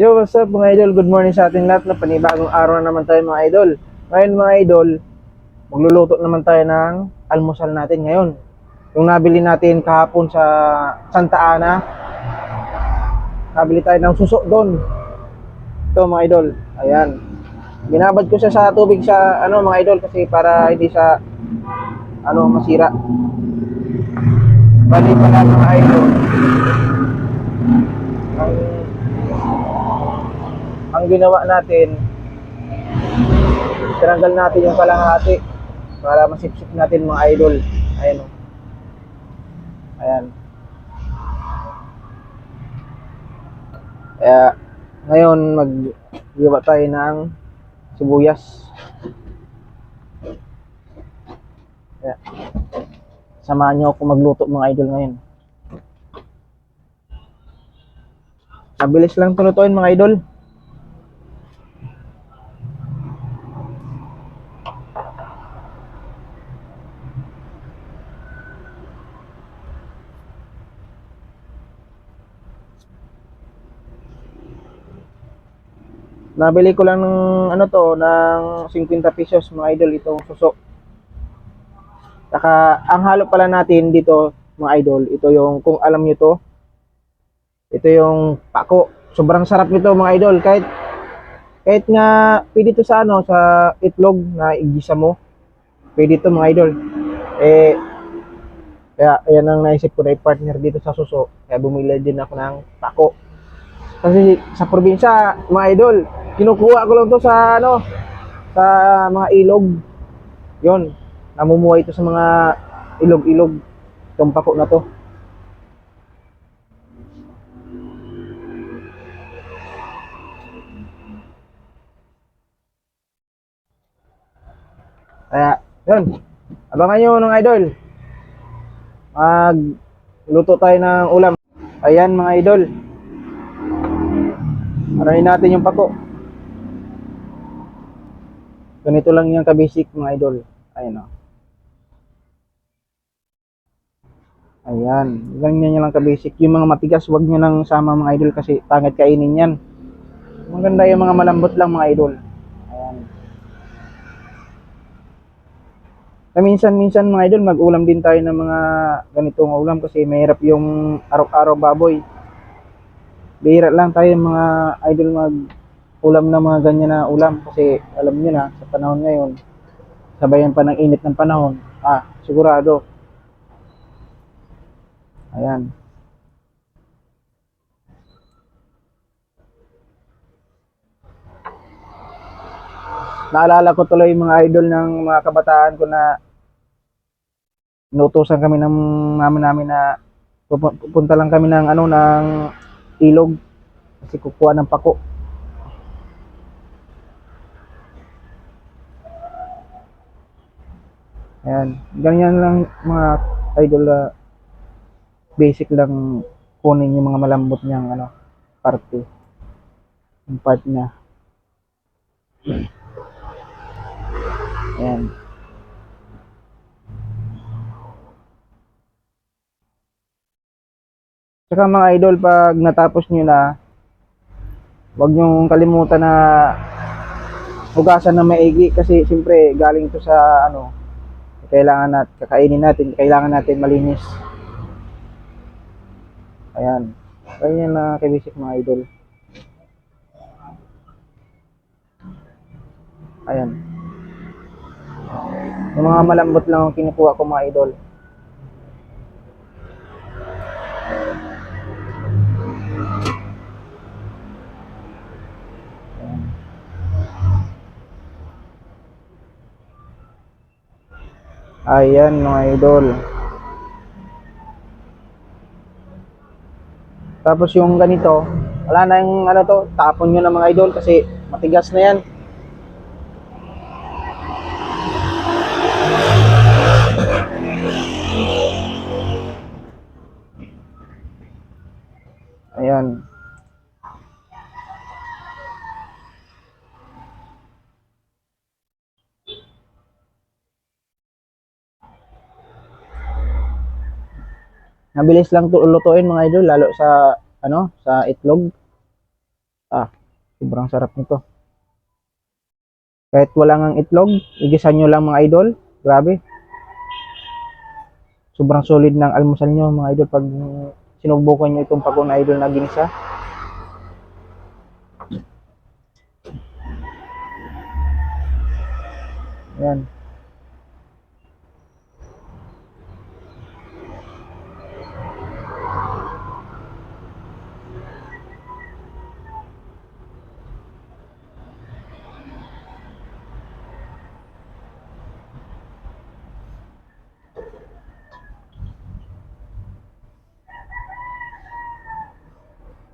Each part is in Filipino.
Yo, what's up mga idol? Good morning sa ating lahat na panibagong araw na naman tayo mga idol. Ngayon mga idol, magluluto naman tayo ng almusal natin ngayon. Yung nabili natin kahapon sa Santa Ana, nabili tayo ng suso doon. Ito mga idol, ayan. Binabad ko siya sa tubig sa mga idol kasi para hindi siya masira. Bali pala mga idol, ang, ang ginawa natin, tinanggal natin yung kalahati para masipsip natin mga idol. Ayan o. Ayan. Kaya ngayon maggawa tayo ng sibuyas. Kaya, samahan nyo ako magluto mga idol ngayon. Mabilis lang tulutuin mga idol. Nabili ko lang ng 50 pesos mga idol itong suso. Saka ang halo pala natin dito mga idol, ito yung kung alam niyo to, ito yung pako. Sobrang sarap nito mga idol, kahit nga pwede to sa sa itlog na igisa mo. Pwede to mga idol. Eh kaya ayan ang naisip ko na i-partner dito sa suso. Kaya bumili din ako ng pako. Kasi sa probinsya, mga idol, kinukuha ko lang to sa sa mga ilog. 'Yon. Namumuhay ito sa mga ilog-ilog. Itong pako na to. Kaya, 'yun. Abangan nyo ng idol. Magluto tayo ng ulam. Ayan mga idol. Arayin natin yung pako. Ganito lang yung ka-basic mga idol. Ayan o. Ayan. Ganyan nyo lang ka-basic. Yung mga matigas, huwag nyo lang sama mga idol kasi pangit kainin yan. Maganda yung mga malambot lang mga idol. Ayan. Minsan-minsan mga idol, mag-ulam din tayo ng mga ganitong ulam kasi mahirap yung araw-araw baboy. Bihira lang tayo mga idol mag-ulam ng mga ganyan na ulam kasi alam niyo na sa panahon ngayon, sabayan pa ng init ng panahon. Sigurado. Ayan. Naalala ko tuloy mga idol ng mga kabataan ko na inutusan kami ng mama namin na pupunta lang kami ng ng ilog kasi kukuha ng pako. Ayan, ganyan lang mga idol, basic lang kunin yung mga malambot niyang parte, yung part niya. Ayan. Saka mga idol, pag natapos nyo na, huwag nyo kalimutan na hugasan na maigi kasi siyempre galing ito sa kailangan natin kakainin natin, kailangan natin malinis. Ayan. Ganyan na ka-basic mga idol. Ayan. Yung mga malambot lang ang kinukuha ko mga idol. Ayan mga idol. Tapos yung ganito, wala na yung tapon nyo na mga idol kasi matigas na yan. Ayan. Nabilis lang lutuin mga idol lalo sa sa itlog. Sobrang sarap nito. Kahit wala ngang itlog, igisa nyo lang mga idol. Grabe. Sobrang solid ng almusal nyo mga idol pag sinubukan nyo itong pako na idol na ginisa. Ayan.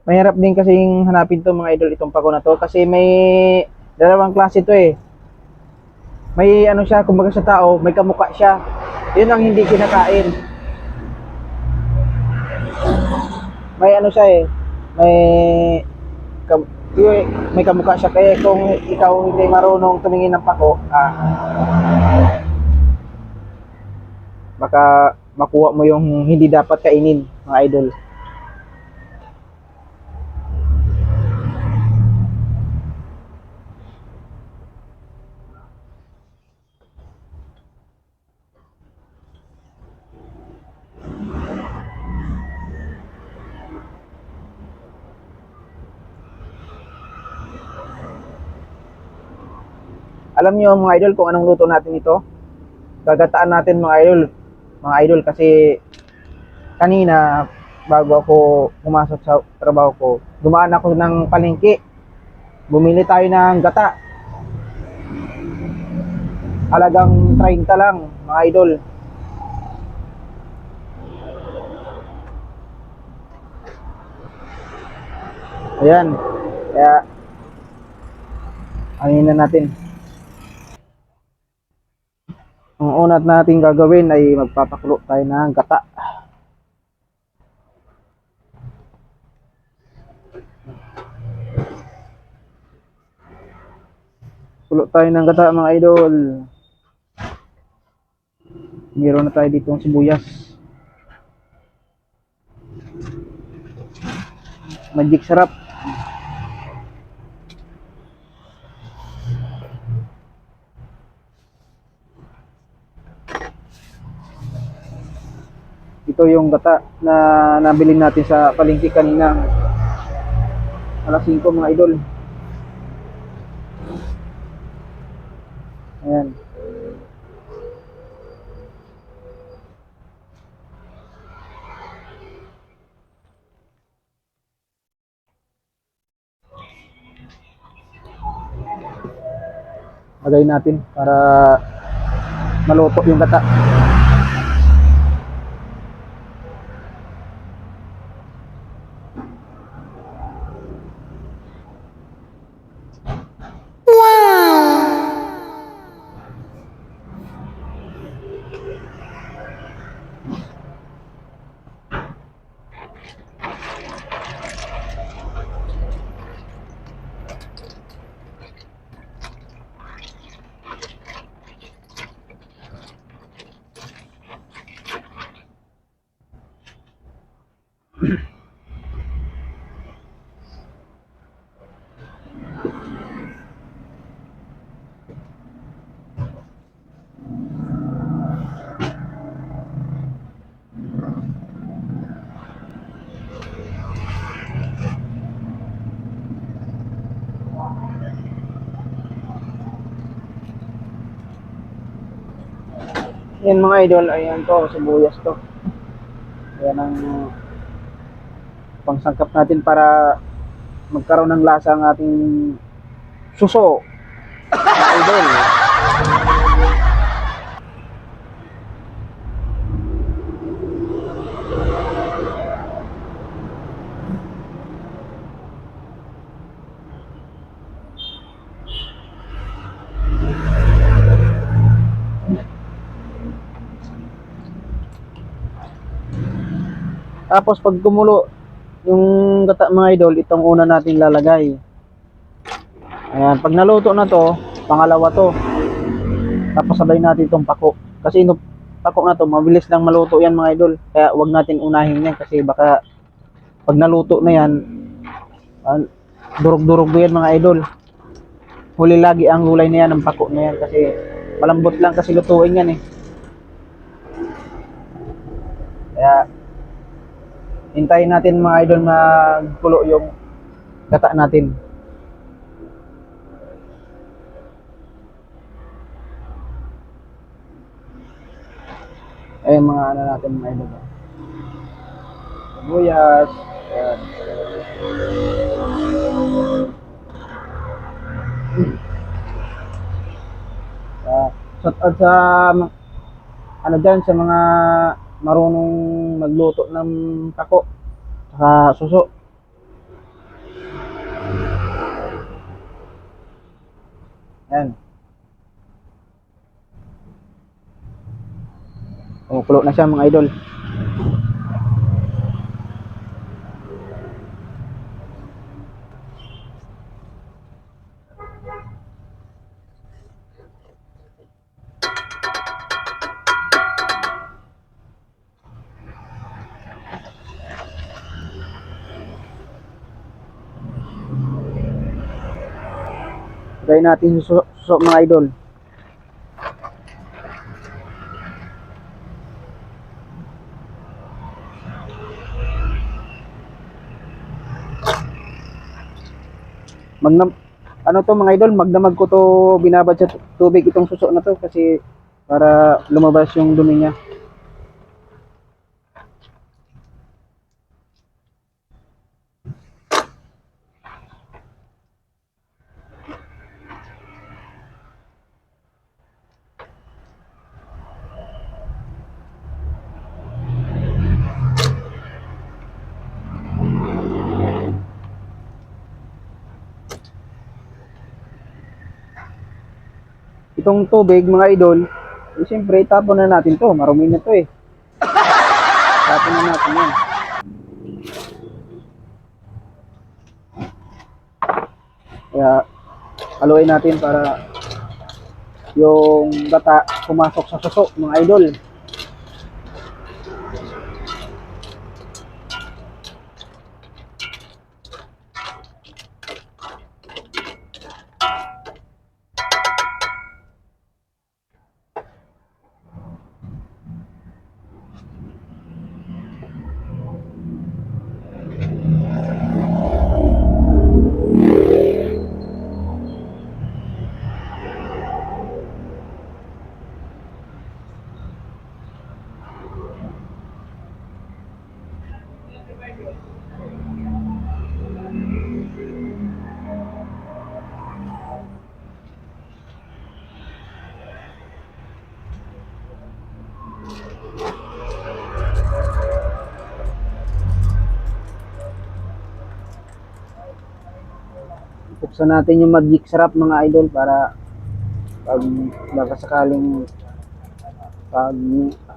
Mahirap din kasing hanapin to mga idol itong pako na to kasi may dalawang klase to eh. May ano siya, kumbaga sa tao, may kamukha siya. Yun ang hindi kinakain. May ano siya eh, may kam, may kamukha siya kaya kung ikaw hindi marunong tumingin ng pako, baka makuha mo yung hindi dapat kainin mga idol. Alam niyo mga idol kung anong luto natin ito? Gagataan natin mga idol kasi kanina bago ako pumasok sa trabaho ko, dumaan ako ng palengke. Bumili tayo ng gata. Halagang 30 lang mga idol. Ayan. Kaya anin na natin. Ang una natin gagawin ay magpapakulo tayo ng gata. Kulo tayo ng gata mga idol. Meron na tayo ditong sibuyas. Magic sarap. Ito yung gata na nabili natin sa palengke kanina. Alas 5 mga idol. Ayan. Lagay natin para maluto yung gata. Yan mga idol, ayan to, sibuyas to. Ayan ang pangsangkap natin para magkaroon ng lasa ang ating suso. Mga idol. Tapos pag kumulo yung gata mga idol, itong una nating lalagay. Ayan, pag naluto na to, pangalawa to. Tapos sabay natin itong pako. Kasi yung pako na to, mabilis lang maluto yan mga idol. Kaya wag natin unahin yan kasi baka pag naluto na yan, Durog-durog yan mga idol. Huli lagi ang gulay na yan, ng pako na yan kasi malambot lang kasi lutuin yan eh. Kaya hintayin natin mga idol magkulo yung gata natin. Ayun mga ano natin mga idol. Sibuyas. Ayan. Shout out sa ano dyan, sa mga marunong magluto ng pako saka suso. Ayan. Kumukulo na siya mga idol. Try natin suso mga idol. Magnam ano to mga idol, magdamag ko to, binabad sa tubig itong suso na to kasi para lumabas yung dumi niya. Itong tubig mga idol, eh, siyempre tapon na natin to, marumi na to eh. Tapon na natin yan. Kaya haluin natin para yung gata pumasok sa suso mga idol. Buksan natin yung magic sarap mga idol para pag baka sakaling pag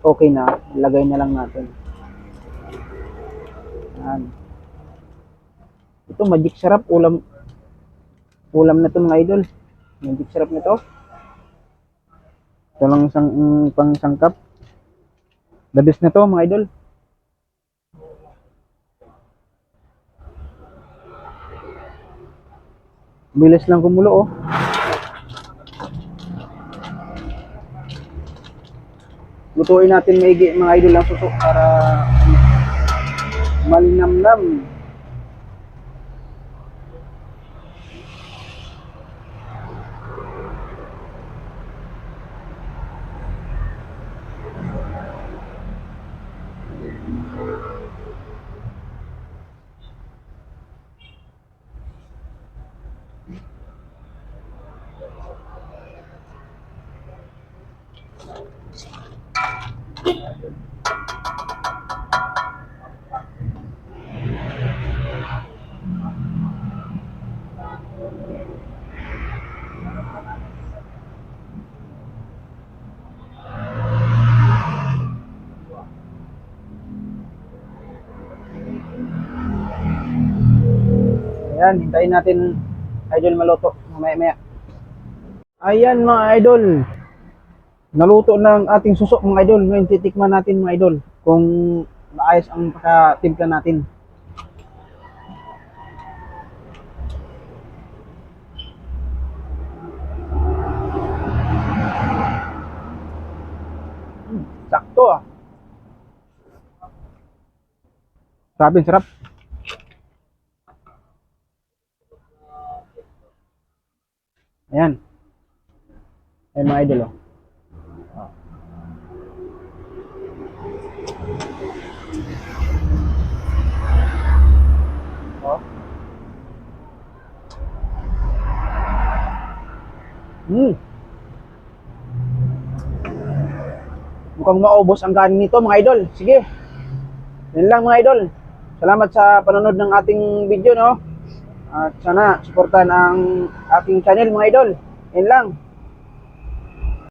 okay na, lagay na lang natin. Yan. Ito magic sarap, ulam na to mga idol. Magic sarap nito. Ito lang pang sangkap. The best na to mga idol. Bilis lang kumulo oh. Lutuin natin maigi mga idol ang suso para malinamnam. Ayan, hintayin natin idol maluto mamaya-maya. Ayan mga idol, naluto ng ating suso mga idol. Ngayon titikman natin mga idol kung maayos ang pagkatimpla natin. Grabe, sarap. Ayan. Ayan mga idol, oh. Oh. Mukhang maubos ang kanin nito mga idol. Sige. Yan lang mga idol. Salamat sa panonood ng ating video, no? At sana suportahan ang aking channel mga idol. Yan lang.